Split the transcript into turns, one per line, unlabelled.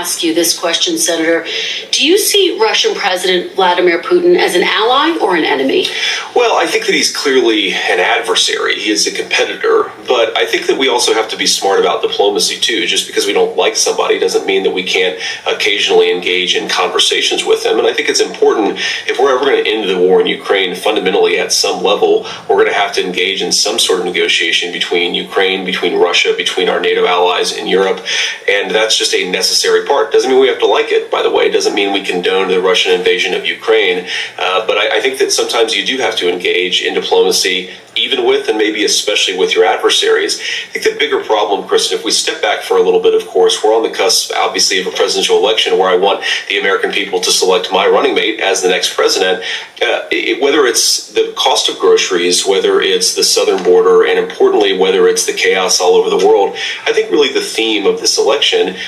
ask you this question, Senator. Do you see Russian President Vladimir Putin as an ally or an enemy?
Well, I think that he's clearly an adversary. He is a competitor, but I think that we also have to be smart about diplomacy too. Just because we don't like somebody doesn't mean that we can't occasionally engage in conversations with them. And I think it's important, if we're ever going to end the war in Ukraine, fundamentally at some level, we're going to have to engage in some sort of negotiation between Ukraine, between Russia, between our NATO allies in Europe. And that's just a necessary part. Doesn't mean we have to like it, by the way. Doesn't mean we condone the Russian invasion of Ukraine. But I think that sometimes you do have to engage in diplomacy, even with and maybe especially with your adversaries. I think the bigger problem, Kristen, if we step back for a little bit, of course, we're on the cusp, obviously, of a presidential election where I want the American people to select my running mate as the next president. Whether it's the cost of groceries, whether it's the southern border, and importantly, whether it's the chaos all over the world, I think really the theme of this election